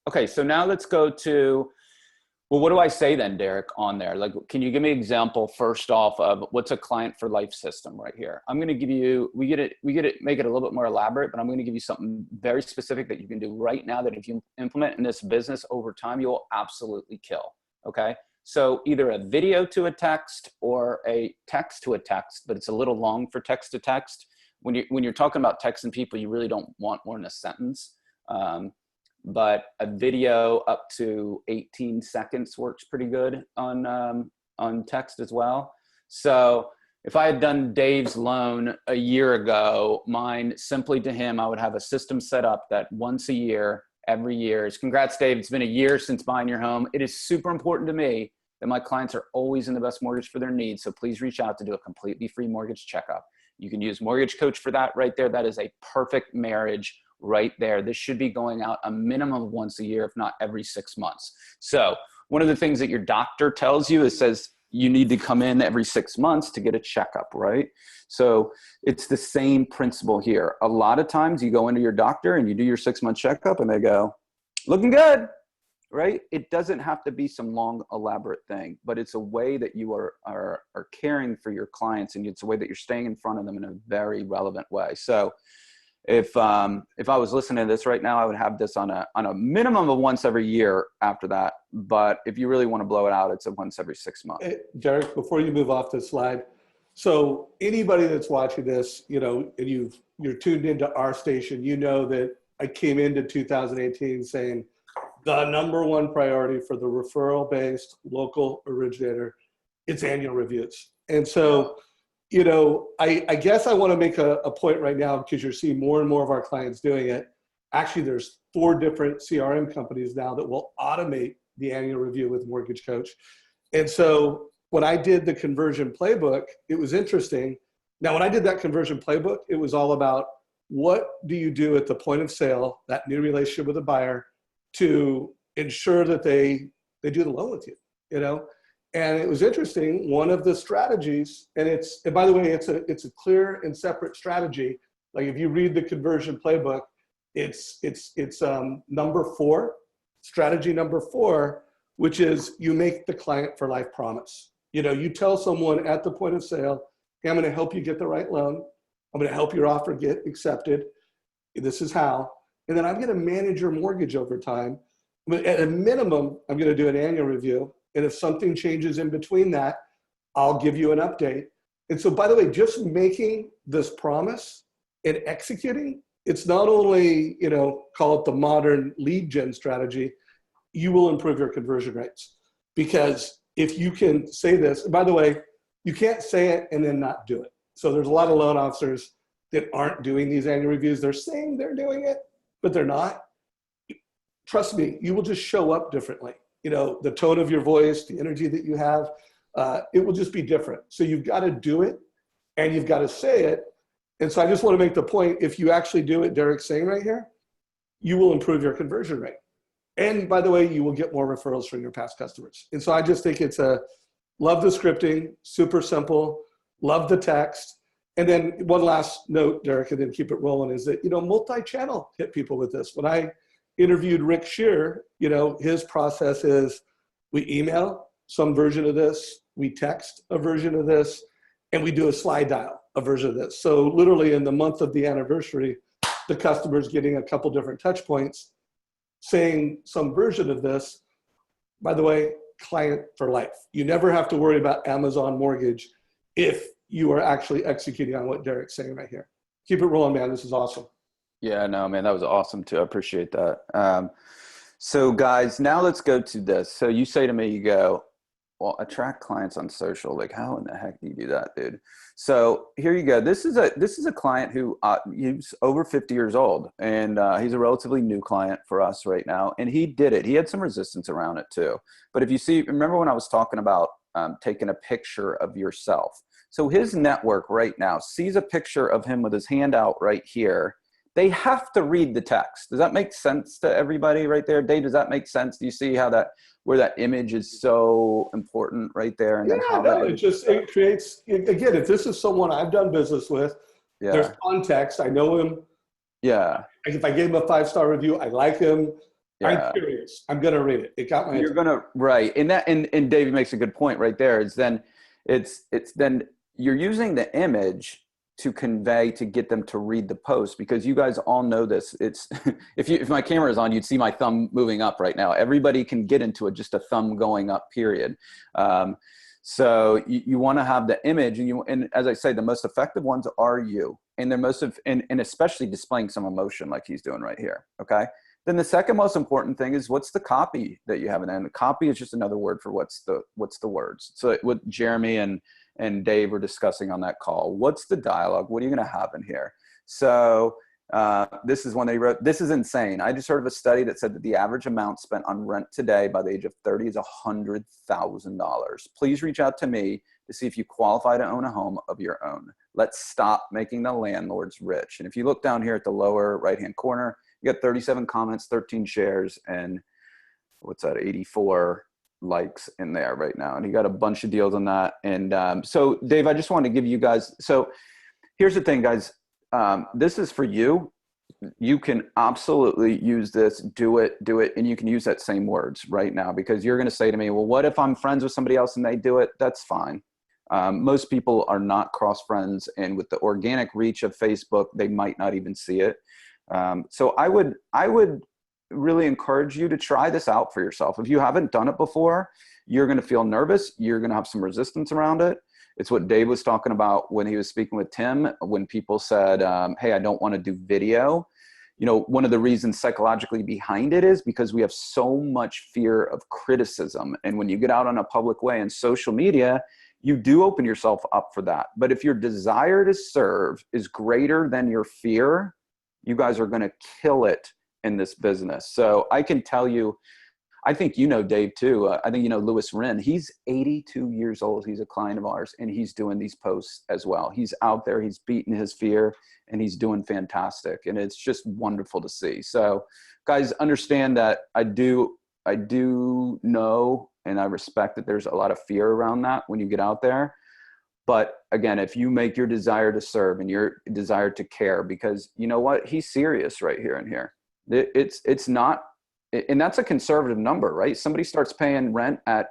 Okay, so now let's go to, well, what do I say then, Deryck, on there? Like, can you give me an example first off of what's a client for life system right here? I'm going to give you, we get it, make it a little bit more elaborate, but I'm going to give you something very specific that you can do right now that if you implement in this business over time, you will absolutely kill. Okay. So either a video to a text or a text to a text, but it's a little long for text to text. When you're talking about texting people, you really don't want more than a sentence. But a video up to 18 seconds works pretty good on text as well. So if I had done Dave's loan a year ago, mine simply to him, I would have a system set up that once a year, every year is, congrats, Dave, it's been a year since buying your home. It is super important to me that my clients are always in the best mortgage for their needs. So please reach out to do a completely free mortgage checkup. You can use Mortgage Coach for that right there. That is a perfect marriage right there. This should be going out a minimum of once a year, if not every 6 months. So one of the things that your doctor tells you is says you need to come in every 6 months to get a checkup, right? So it's the same principle here. A lot of times you go into your doctor and you do your 6-month checkup and they go, looking good, right? It doesn't have to be some long, elaborate thing, but it's a way that you are caring for your clients, and it's a way that you're staying in front of them in a very relevant way. So if I was listening to this right now, I would have this on a minimum of once every year after that. But if you really want to blow it out, it's a once every 6 months. Hey, Deryck, before you move off this slide, so anybody that's watching this, and you're tuned into our station, you know that I came into 2018 saying the number one priority for the referral-based local originator, it's annual reviews. And so, I guess I want to make a point right now, because you're seeing more and more of our clients doing it. Actually, there's 4 different CRM companies now that will automate the annual review with Mortgage Coach. And so when I did the conversion playbook, it was interesting. Now, when I did that conversion playbook, it was all about what do you do at the point of sale, that new relationship with a buyer, to ensure that they do the loan with you, And it was interesting. One of the strategies, and by the way, it's a clear and separate strategy. Like if you read the conversion playbook, it's number 4, strategy number 4, which is you make the client for life promise. You tell someone at the point of sale, hey, I'm going to help you get the right loan. I'm going to help your offer get accepted. This is how. And then I'm going to manage your mortgage over time. But at a minimum, I'm going to do an annual review. And if something changes in between that, I'll give you an update. And so, by the way, just making this promise and executing, it's not only, call it the modern lead gen strategy, you will improve your conversion rates. Because if you can say this, and by the way, you can't say it and then not do it. So there's a lot of loan officers that aren't doing these annual reviews. They're saying they're doing it, but they're not. Trust me, you will just show up differently. The tone of your voice, the energy that you have, it will just be different. So you've got to do it and you've got to say it. And so I just want to make the point, if you actually do what Deryck's saying right here, you will improve your conversion rate. And by the way, you will get more referrals from your past customers. And so I just think love the scripting, super simple, love the text. And then one last note, Deryck, and then keep it rolling, is that, multi-channel hit people with this. When I interviewed Rick Shear, his process is we email some version of this, we text a version of this, and we do a slide dial, a version of this. So literally in the month of the anniversary, the customer's getting a couple different touch points saying some version of this. By the way, client for life. You never have to worry about Amazon mortgage if you are actually executing on what Deryck's saying right here. Keep it rolling, man. This is awesome. Yeah, no, man, that was awesome too. I appreciate that. So guys, now let's go to this. So you say to me, you go, well, attract clients on social. Like, how in the heck do you do that, dude? So here you go. This is a client who he's over 50 years old, and he's a relatively new client for us right now. And he did it. He had some resistance around it too. But if you see, remember when I was talking about taking a picture of yourself? So his network right now sees a picture of him with his hand out right here. They have to read the text. Does that make sense to everybody right there? Dave, does that make sense? Do you see how where that image is so important right there? And then how it creates, again, if this is someone I've done business with, there's context. I know him. Yeah. If I gave him a 5-star review, I like him. Yeah. I'm curious. I'm going to read it. It got my attention. Right. And David makes a good point right there. Is then it's then you're using the image to convey, to get them to read the post, because you guys all know this. It's if my camera is on, you'd see my thumb moving up right now. Everybody can get into it, just a thumb going up, period. So you want to have the image, and as I say, the most effective ones are you, and they're and especially displaying some emotion like he's doing right here. Okay. Then the second most important thing is what's the copy that you have in there. And the copy is just another word for what's the words. So what Jeremy and Dave were discussing on that call. What's the dialogue? What are you going to have in here? So this is one they wrote. This is insane. I just heard of a study that said that the average amount spent on rent today by the age of 30 is $100,000. Please reach out to me to see if you qualify to own a home of your own. Let's stop making the landlords rich. And if you look down here at the lower right-hand corner, you got 37 comments, 13 shares, and what's that, 84 likes in there right now. And he got a bunch of deals on that. And so Dave, I just wanted to give you guys, so here's the thing, guys. This is for you. You can absolutely use this, do it. And you can use that same words right now, because you're going to say to me, well, what if I'm friends with somebody else and they do it? That's fine. Most people are not cross friends. And with the organic reach of Facebook, they might not even see it. So I would really encourage you to try this out for yourself. If you haven't done it before, you're going to feel nervous. You're going to have some resistance around it. It's what Dave was talking about when he was speaking with Tim, when people said, hey, I don't want to do video. You know, one of the reasons psychologically behind it is because we have so much fear of criticism. And when you get out on a public way in social media, you do open yourself up for that. But if your desire to serve is greater than your fear, you guys are going to kill it in this business. So I can tell you, I think you know Dave too. I think you know Lewis Wren. He's 82 years old. He's a client of ours, and he's doing these posts as well. He's out there. He's beating his fear, and he's doing fantastic. And it's just wonderful to see. So, guys, understand that I do know and I respect that there's a lot of fear around that when you get out there. But again, if you make your desire to serve and your desire to care, because you know what, he's serious right here and here. It's not. And that's a conservative number, right? Somebody starts paying rent at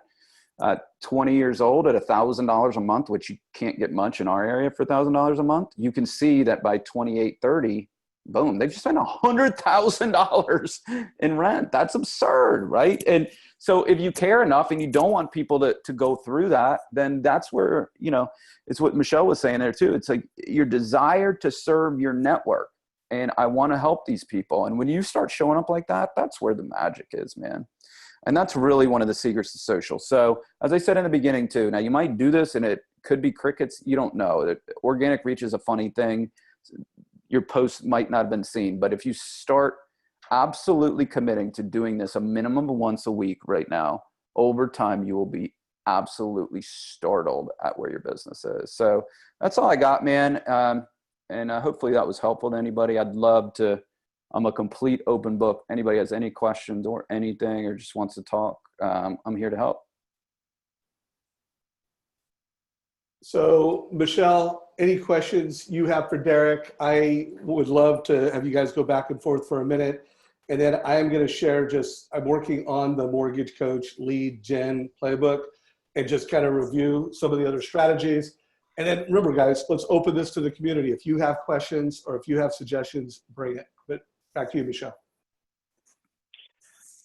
20 years old at $1,000 a month, which you can't get much in our area for $1,000 a month. You can see that by 28, 30, boom, they've just spent $100,000 in rent. That's absurd, right? And so if you care enough and you don't want people to go through that, then that's where, you know, it's what Michelle was saying there too. It's like your desire to serve your network. And I want to help these people. And when you start showing up like that, that's where the magic is, man. And that's really one of the secrets to social. So as I said in the beginning too, now you might do this and it could be crickets. You don't know. Organic reach is a funny thing. Your posts might not have been seen, but if you start absolutely committing to doing this a minimum of once a week right now, over time, you will be absolutely startled at where your business is. So that's all I got, man. And hopefully that was helpful to anybody. I'd love to, I'm a complete open book. Anybody has any questions or anything, or just wants to talk, I'm here to help. So Michelle, any questions you have for Deryck? I would love to have you guys go back and forth for a minute. And then I am going to share I'm working on the Mortgage Coach Lead Gen Playbook and just kind of review some of the other strategies. And then remember, guys, let's open this to the community. If you have questions or if you have suggestions, bring it. But back to you, Michelle.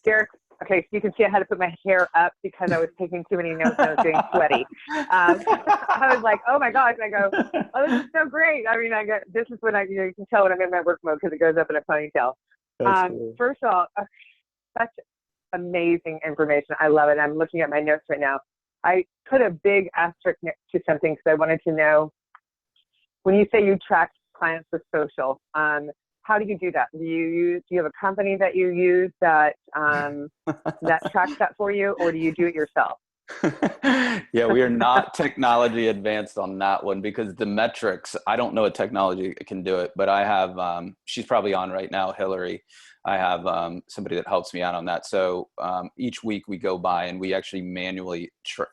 Deryck, Okay, so you can see I had to put my hair up because I was taking too many notes and I was getting sweaty. I was like, oh my gosh. And I go, oh, this is so great. I mean, this is when you can tell when I'm in my work mode because it goes up in a ponytail. Cool. First of all, such amazing information. I love it. I'm looking at my notes right now. I put a big asterisk next to something because I wanted to know, when you say you track clients with social, how do you do that? Do you have a company that you use that that tracks that for you, or do you do it yourself? Yeah, we are not technology advanced on that one because the metrics, I don't know a technology that can do it, but I have, she's probably on right now, Hillary. I have somebody that helps me out on that. So each week we go by and we actually manually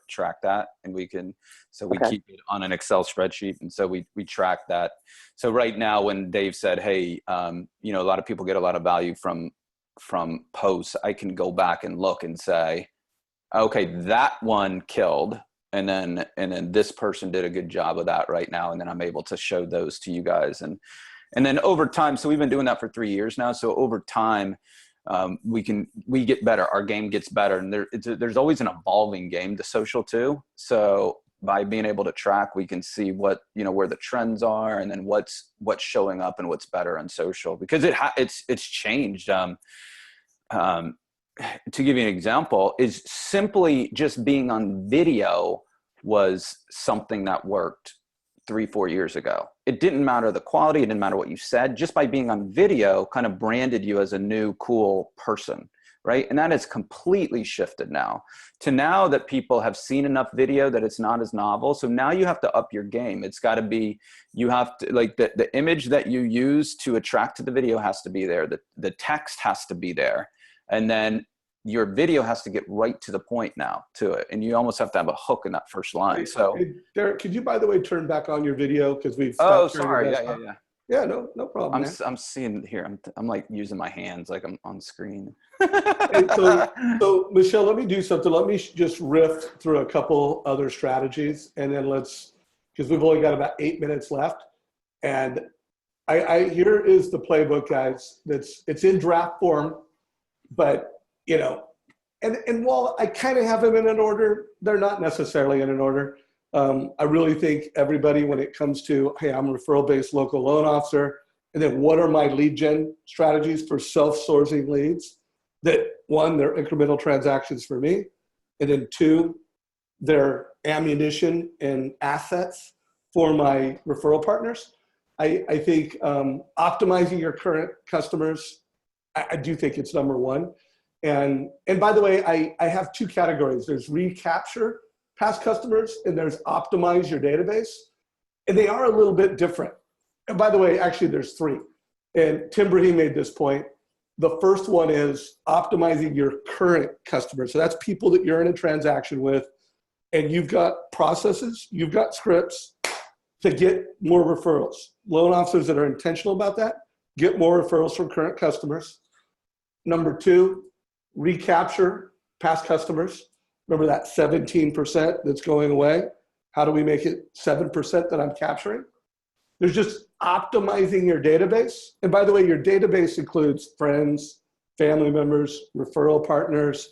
track that, and we can, so we keep it on an Excel spreadsheet. And so we track that. So right now when Dave said, hey, you know, a lot of people get a lot of value from posts, I can go back and look and say, okay, that one killed. And then this person did a good job of that right now. And then I'm able to show those to you guys. And then over time, so we've been doing that for 3 years now. So over time, we get better. Our game gets better. And there's always an evolving game to social too. So by being able to track, we can see what, you know, where the trends are, and then what's showing up and what's better on social, because it's changed. To give you an example, is simply just being on video was something that worked 3-4 years ago. It didn't matter the quality, it didn't matter what you said. Just by being on video kind of branded you as a new cool person, right? And that has completely shifted now to now that people have seen enough video that it's not as novel. So now you have to up your game. It's got to be, you have to, like, the image that you use to attract to the video has to be there. The text has to be there. And then your video has to get right to the point now to it. And you almost have to have a hook in that first line. So hey, Deryck, could you, by the way, turn back on your video? Because we've oh, sorry. Yeah. Yeah, no problem. I'm seeing here. I'm like using my hands like I'm on screen. Hey, so Michelle, let me do something. Let me just riff through a couple other strategies, and then because we've only got about 8 minutes left. And here is the playbook, guys. It's in draft form, but you know, and while I kind of have them in an order, they're not necessarily in an order. I really think everybody, when it comes to, hey, I'm a referral-based local loan officer, and then what are my lead gen strategies for self-sourcing leads? That one, they're incremental transactions for me, and then two, they're ammunition and assets for my referral partners. I think optimizing your current customers, I do think it's number one. And by the way, I have two categories. There's recapture past customers, and there's optimize your database. And they are a little bit different. And by the way, actually there's three. And Timberteam made this point. The first one is optimizing your current customers. So that's people that you're in a transaction with, and you've got processes, you've got scripts to get more referrals. Loan officers that are intentional about that, get more referrals from current customers. Number two, recapture past customers. Remember that 17% that's going away? How do we make it 7% that I'm capturing? There's just optimizing your database. And by the way, your database includes friends, family members, referral partners,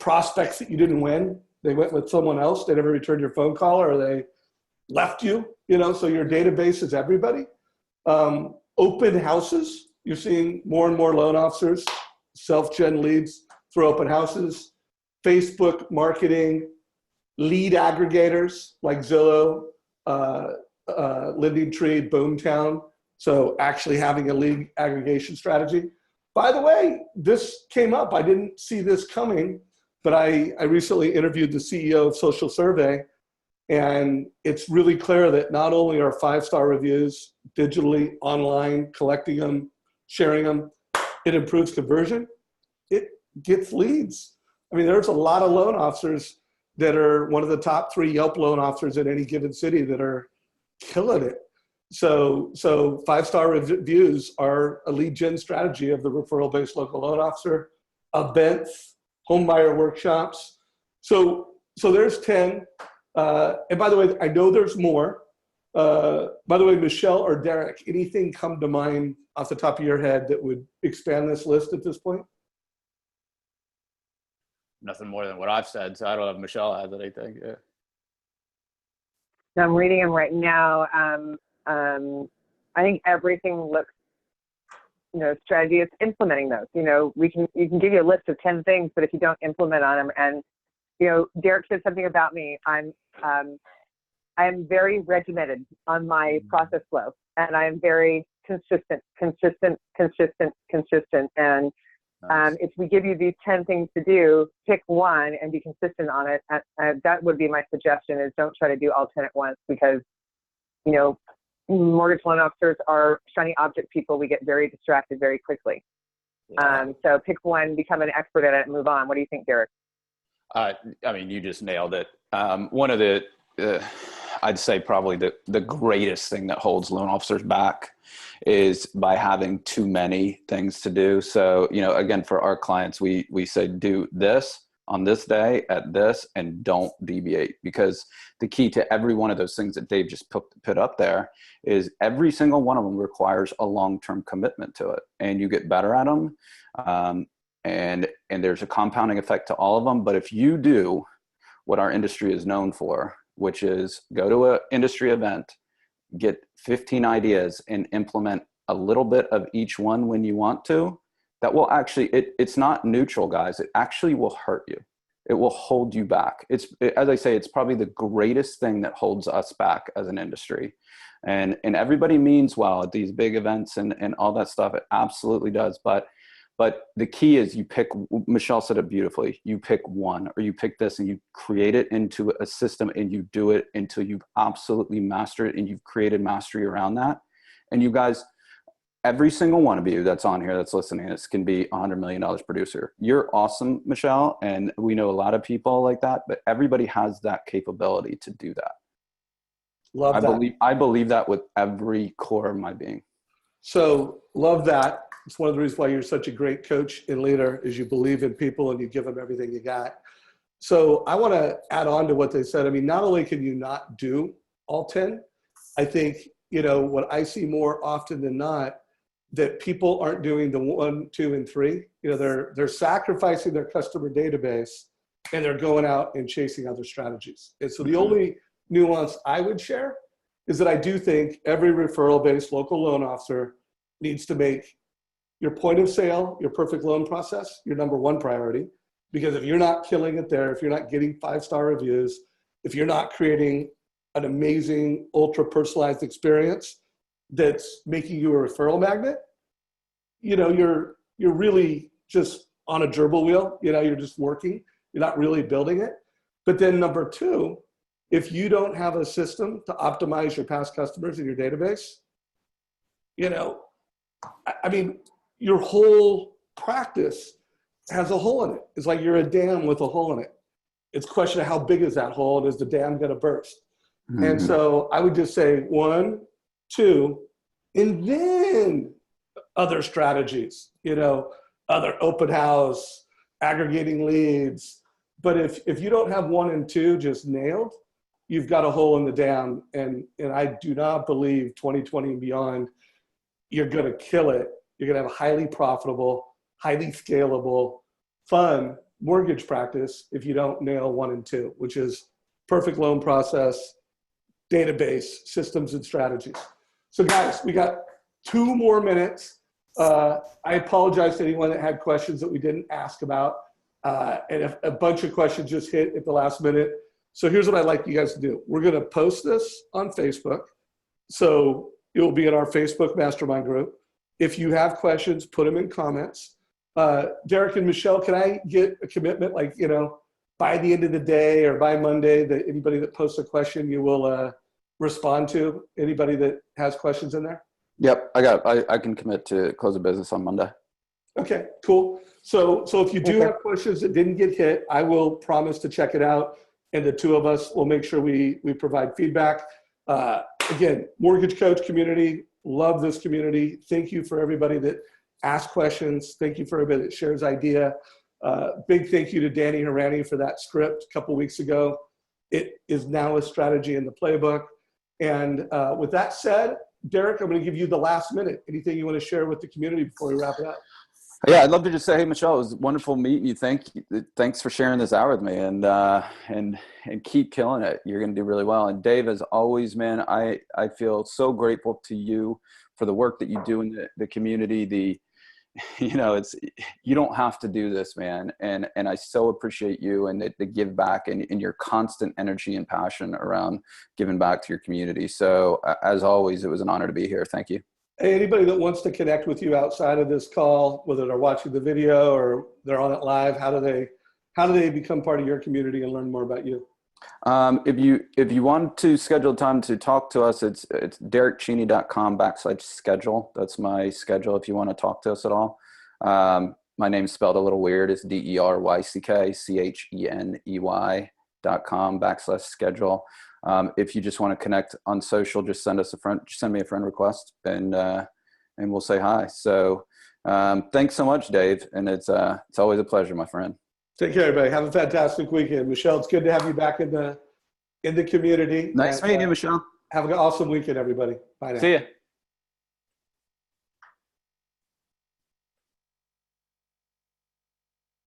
prospects that you didn't win. They went with someone else. They never returned your phone call, or they left you, so your database is everybody. Open houses. You're seeing more and more loan officers self-gen leads through open houses. Facebook marketing, lead aggregators like Zillow, Lending Tree, Boomtown. So actually having a lead aggregation strategy. By the way, this came up. I didn't see this coming, but I recently interviewed the CEO of Social Survey, and it's really clear that not only are 5-star reviews digitally, online, collecting them, sharing them, it improves conversion, it gets leads. I mean, there's a lot of loan officers that are one of the top 3 Yelp loan officers in any given city that are killing it. So 5-star reviews are a lead gen strategy of the referral-based local loan officer. Events, home buyer workshops. So there's 10. And by the way, I know there's more. By the way, Michelle or Deryck, anything come to mind off the top of your head that would expand this list at this point? nothing more than what I've said. So I don't know if Michelle has anything. Yeah. So I'm reading them right now. I think everything looks, strategy is implementing those. You can give you a list of 10 things, but if you don't implement on them, and Deryck said something about me. I'm very regimented on my process flow, and I am very consistent. And if we give you these 10 things to do, pick one and be consistent on it. That would be my suggestion: is don't try to do all 10 at once, because mortgage loan officers are shiny object people. We get very distracted very quickly. Yeah. So pick one, become an expert at it, and move on. What do you think, Deryck? I mean, you just nailed it. One of the, I'd say probably the greatest thing that holds loan officers back is by having too many things to do. So, again, for our clients, we say do this on this day at this, and don't deviate, because the key to every one of those things that Dave just put up there is every single one of them requires a long-term commitment to it, and you get better at them. And there's a compounding effect to all of them. But if you do what our industry is known for, which is go to an industry event, get 15 ideas, and implement a little bit of each one when you want to, that will actually, it's not neutral, guys. It actually will hurt you. It will hold you back. As I say, it's probably the greatest thing that holds us back as an industry. And everybody means well at these big events and all that stuff. It absolutely does. But the key is you pick, Michelle said it beautifully, you pick one, or you pick this and you create it into a system, and you do it until you've absolutely mastered it and you've created mastery around that. And you guys, every single one of you that's on here that's listening, this can be $100 million producer. You're awesome, Michelle. And we know a lot of people like that, but everybody has that capability to do that. Love that. I believe that with every core of my being. So love that. It's one of the reasons why you're such a great coach and leader, is you believe in people and you give them everything you got. So I want to add on to what they said. I mean, not only can you not do all 10, I think, what I see more often than not, that people aren't doing the 1, 2, and 3. They're sacrificing their customer database, and they're going out and chasing other strategies. And so the only nuance I would share is that I do think every referral-based local loan officer needs to make your point of sale, your perfect loan process, your number one priority. Because if you're not killing it there, if you're not getting 5-star reviews, if you're not creating an amazing, ultra-personalized experience that's making you a referral magnet, you're really just on a gerbil wheel. You're just working. You're not really building it. But then number 2, if you don't have a system to optimize your past customers in your database, I mean, your whole practice has a hole in it. It's like you're a dam with a hole in it. It's a question of how big is that hole, and is the dam going to burst? Mm-hmm. And so I would just say 1, 2, and then other strategies, other open house, aggregating leads. But if you don't have 1 and 2 just nailed, you've got a hole in the dam. And I do not believe 2020 and beyond, you're going to kill it. You're going to have a highly profitable, highly scalable, fun mortgage practice if you don't nail 1 and 2, which is perfect loan process, database, systems, and strategies. So guys, we got 2 more minutes. I apologize to anyone that had questions that we didn't ask about. And if a bunch of questions just hit at the last minute. So here's what I'd like you guys to do. We're going to post this on Facebook. So it will be in our Facebook mastermind group. If you have questions, put them in comments. Deryck and Michelle, can I get a commitment, by the end of the day or by Monday, that anybody that posts a question, you will respond to? Anybody that has questions in there? Yep, I can commit to close a business on Monday. Okay, cool. So if you do have questions that didn't get hit, I will promise to check it out, and the 2 of us will make sure we provide feedback. Again, mortgage coach community, love this community. Thank you for everybody that asked questions. Thank you for everybody that shares idea. Big thank you to Danny Harani for that script a couple weeks ago. It is now a strategy in the playbook. And with that said, Deryck, I'm going to give you the last minute. Anything you want to share with the community before we wrap it up? Yeah, I'd love to just say, hey, Michelle, it was wonderful meeting you. Thanks for sharing this hour with me, and keep killing it. You're going to do really well. And Dave, as always, man, I feel so grateful to you for the work that you do in the community. You don't have to do this, man. And I so appreciate you and the give back and your constant energy and passion around giving back to your community. So as always, it was an honor to be here. Thank you. Hey, anybody that wants to connect with you outside of this call, whether they're watching the video or they're on it live, how do they become part of your community and learn more about you? If you want to schedule time to talk to us, it's deryckcheney.com/schedule. That's my schedule if you want to talk to us at all. My name's spelled a little weird. It's DERYCKCHENEY.com/schedule. If you just want to connect on social, just send me a friend request and we'll say hi. So thanks so much, Dave. And it's always a pleasure, my friend. Take care, everybody. Have a fantastic weekend. Michelle, it's good to have you back in the community. Nice meeting you, Michelle. Have an awesome weekend, everybody. Bye now. See ya.